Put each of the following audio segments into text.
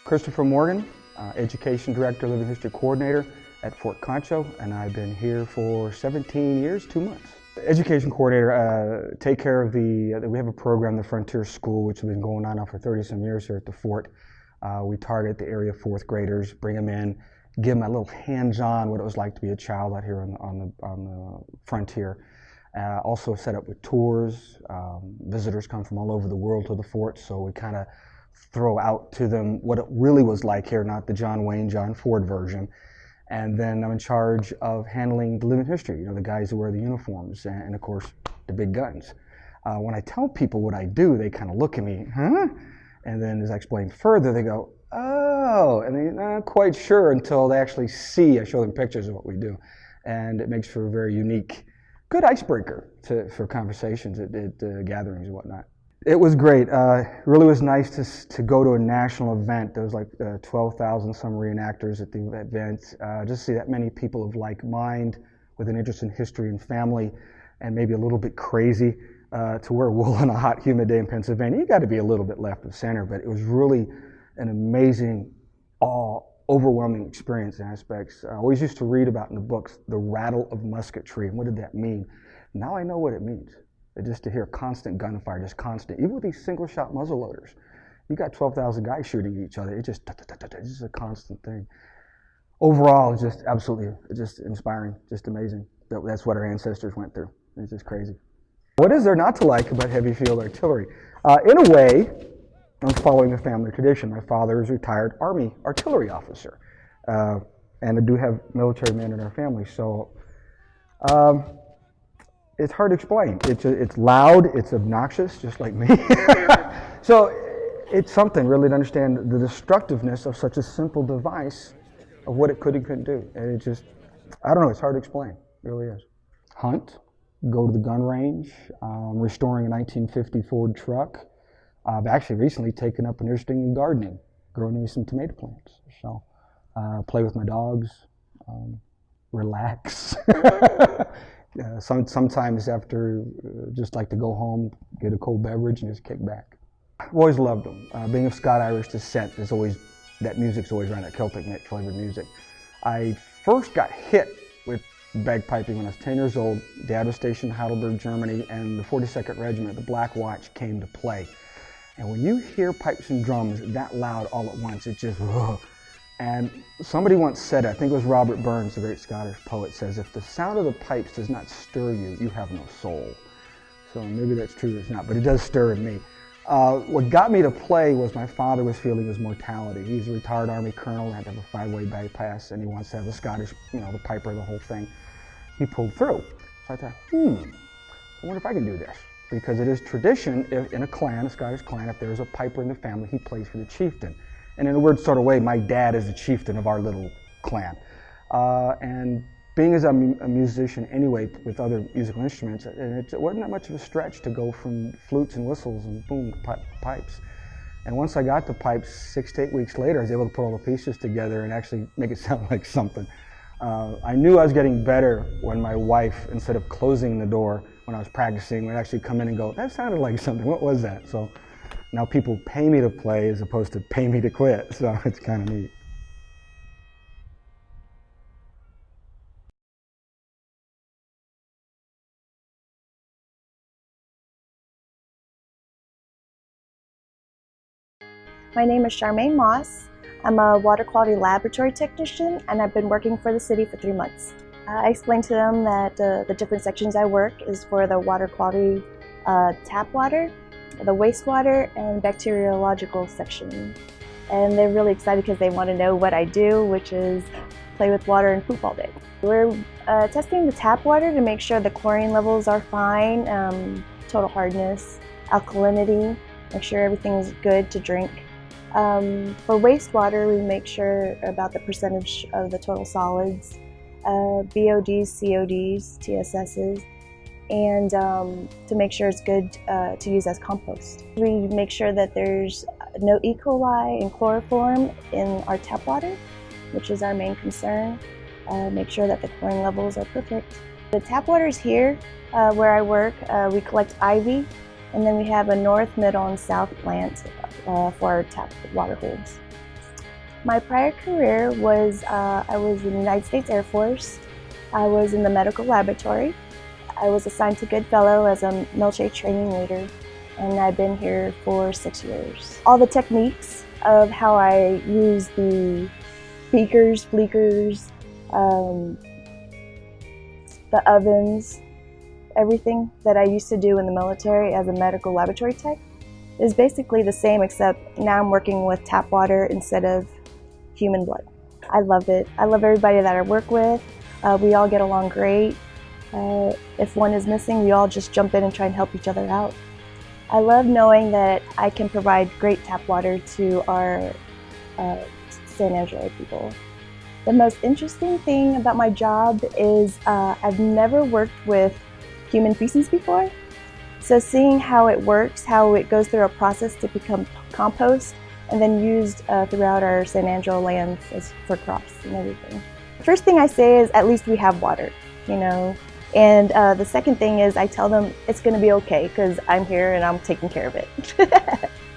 Christopher Morgan, Education Director, Living History Coordinator at Fort Concho, and I've been here for 17 years, 2 months. Education Coordinator, take care of we have a program, the Frontier School, which has been going on now for 30-some years here at the Fort. We target the area 4th graders, bring them in, give them a little hands-on what it was like to be a child out here on the frontier. Also set up with tours. Visitors come from all over the world to the Fort, so we kind of throw out to them what it really was like here, not the John Wayne, John Ford version. And then I'm in charge of handling the living history, the guys who wear the uniforms and of course, the big guns. When I tell people what I do, they kind of look at me, huh? And then as I explain further, they go, oh, and they're not quite sure until they actually see, I show them pictures of what we do. And it makes for a very unique, good icebreaker for conversations at gatherings and whatnot. It was great. It really was nice to go to a national event. There was like 12,000 some reenactors at the event. Just to see that many people of like mind with an interest in history and family and maybe a little bit crazy to wear wool on a hot, humid day in Pennsylvania. You got to be a little bit left of center, but it was really an amazing, overwhelming experience in aspects. I always used to read about in the books the rattle of musketry and what did that mean. Now I know what it means. Just to hear constant gunfire, just constant. Even with these single-shot muzzleloaders, you got 12,000 guys shooting each other. It's just a constant thing. Overall, it's just absolutely just inspiring, just amazing. That's what our ancestors went through. It's just crazy. What is there not to like about heavy field artillery? In a way, I'm following the family tradition. My father is a retired Army artillery officer, and I do have military men in our family. So. It's hard to explain. It's loud, it's obnoxious, just like me. So it's something really to understand the destructiveness of such a simple device of what it could and couldn't do. And it just, I don't know, it's hard to explain. It really is. Hunt, go to the gun range, restoring a 1950 Ford truck. I've actually recently taken up an interest in gardening, growing me some tomato plants. So play with my dogs, relax. Sometimes after, just like to go home, get a cold beverage and just kick back. I've always loved them. Being of Scot-Irish descent, that music's always around that Celtic flavored music. I first got hit with bagpiping when I was 10 years old. Dad was stationed in Heidelberg, Germany, and the 42nd Regiment, the Black Watch, came to play. And when you hear pipes and drums that loud all at once, it just, whoa. And somebody once said, I think it was Robert Burns, the great Scottish poet, says, if the sound of the pipes does not stir you, you have no soul. So maybe that's true or it's not, but it does stir in me. What got me to play was my father was feeling his mortality. He's a retired Army colonel, had to have a 5-way bypass, and he wants to have the Scottish, the piper, the whole thing. He pulled through. So I thought, I wonder if I can do this. Because it is tradition in a clan, a Scottish clan, if there's a piper in the family, he plays for the chieftain. And in a weird sort of way, my dad is the chieftain of our little clan. And being as I'm a musician anyway with other musical instruments, it wasn't that much of a stretch to go from flutes and whistles and boom, pipes. And once I got the pipes, 6 to 8 weeks later, I was able to put all the pieces together and actually make it sound like something. I knew I was getting better when my wife, instead of closing the door when I was practicing, would actually come in and go, that sounded like something, what was that? So now people pay me to play as opposed to pay me to quit, so it's kind of neat. My name is Charmaine Moss. I'm a water quality laboratory technician and I've been working for the city for 3 months. I explained to them that the different sections I work is for the water quality tap water, the wastewater, and bacteriological section. And they're really excited because they want to know what I do, which is play with water and poop all day. We're testing the tap water to make sure the chlorine levels are fine, total hardness, alkalinity, make sure everything is good to drink. For wastewater, we make sure about the percentage of the total solids, BODs, CODs, TSSs, and to make sure it's good to use as compost. We make sure that there's no E. coli and chloroform in our tap water, which is our main concern. Make sure that the chlorine levels are perfect. The tap water is here where I work. We collect ivy, and then we have a north, middle, and south plant for our tap water holds. My prior career was I was in the United States Air Force. I was in the medical laboratory. I was assigned to Goodfellow as a military training leader, and I've been here for 6 years. All the techniques of how I use the beakers, bleakers, the ovens, everything that I used to do in the military as a medical laboratory tech is basically the same, except now I'm working with tap water instead of human blood. I love it. I love everybody that I work with. We all get along great. If one is missing, we all just jump in and try and help each other out. I love knowing that I can provide great tap water to our San Angelo people. The most interesting thing about my job is I've never worked with human feces before. So seeing how it works, how it goes through a process to become compost and then used throughout our San Angelo lands for crops and everything. First thing I say is at least we have water, you know. And the second thing is I tell them it's going to be okay because I'm here and I'm taking care of it.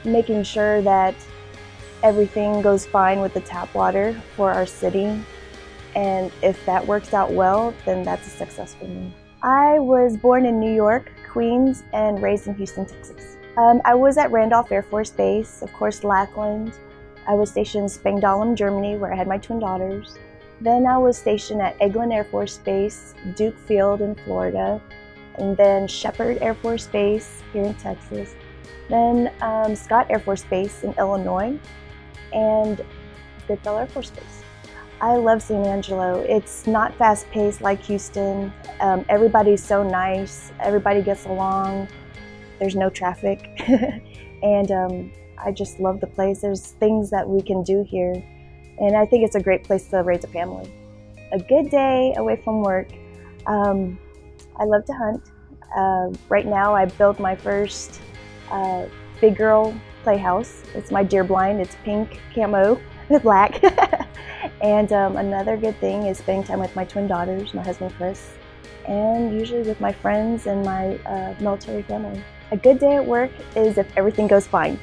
Making sure that everything goes fine with the tap water for our city. And if that works out well, then that's a success for me. I was born in New York, Queens, and raised in Houston, Texas. I was at Randolph Air Force Base, of course Lackland. I was stationed in Spangdahlem, Germany, where I had my twin daughters. Then I was stationed at Eglin Air Force Base, Duke Field in Florida, and then Shepherd Air Force Base here in Texas. Then Scott Air Force Base in Illinois, and Goodfellow Air Force Base. I love San Angelo. It's not fast-paced like Houston. Everybody's so nice. Everybody gets along. There's no traffic. And I just love the place. There's things that we can do here. And I think it's a great place to raise a family. A good day away from work. I love to hunt. Right now I built my first big girl playhouse. It's my deer blind. It's pink camo with black. And another good thing is spending time with my twin daughters, my husband Chris, and usually with my friends and my military family. A good day at work is if everything goes fine.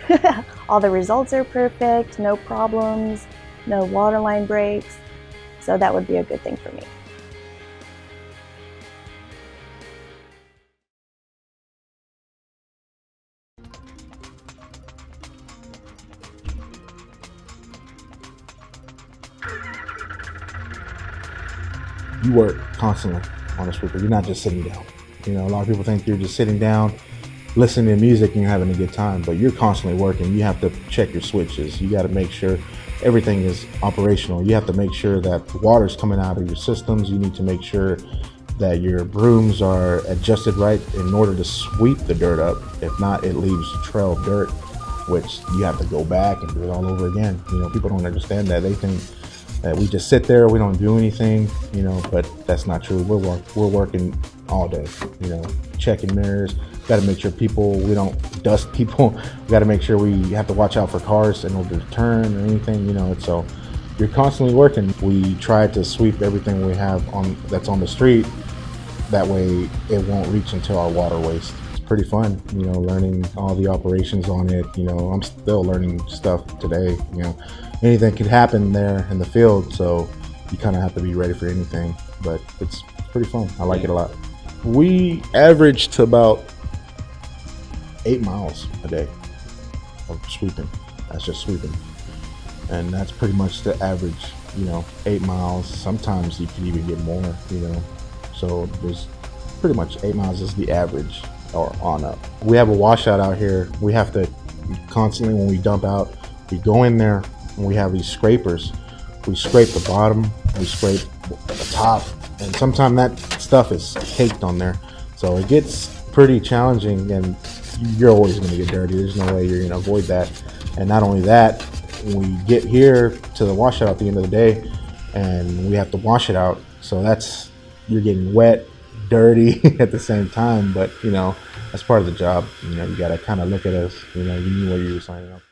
All the results are perfect, no problems, no waterline breaks, so that would be a good thing for me. You work constantly on a sweeper. You're not just sitting down. You know, a lot of people think you're just sitting down, listening to music and you're having a good time, but you're constantly working. You have to check your switches. You got to make sure everything is operational. You have to make sure that the water's coming out of your systems. You need to make sure that your brooms are adjusted right in order to sweep the dirt up. If not, it leaves a trail of dirt, which you have to go back and do it all over again. You know, people don't understand that. They think that we just sit there, we don't do anything, you know, but that's not true. We're working all day, you know, checking mirrors. Got to make sure we don't dust people. We got to make sure we have to watch out for cars in order to turn or anything, you know. So you're constantly working. We try to sweep everything we have that's on the street. That way it won't reach into our water waste. It's pretty fun, you know, learning all the operations on it. You know, I'm still learning stuff today, you know. Anything could happen there in the field, so you kind of have to be ready for anything, but it's pretty fun. I like it a lot. We average to about 8 miles a day of sweeping. That's just sweeping, and that's pretty much the average, you know, 8 miles. Sometimes you can even get more, you know, so there's pretty much 8 miles is the average or on up. We have a washout out here. We have to constantly, when we dump out, we go in there and we have these scrapers. We scrape the bottom, we scrape the top, and sometimes that stuff is caked on there. So it gets pretty challenging, and you're always going to get dirty. There's no way you're going to avoid that. And not only that, when we get here to the washout at the end of the day, and we have to wash it out. So you're getting wet, dirty at the same time, but you know, that's part of the job. You know, you got to kind of look at us, you know, you knew what you were signing up for.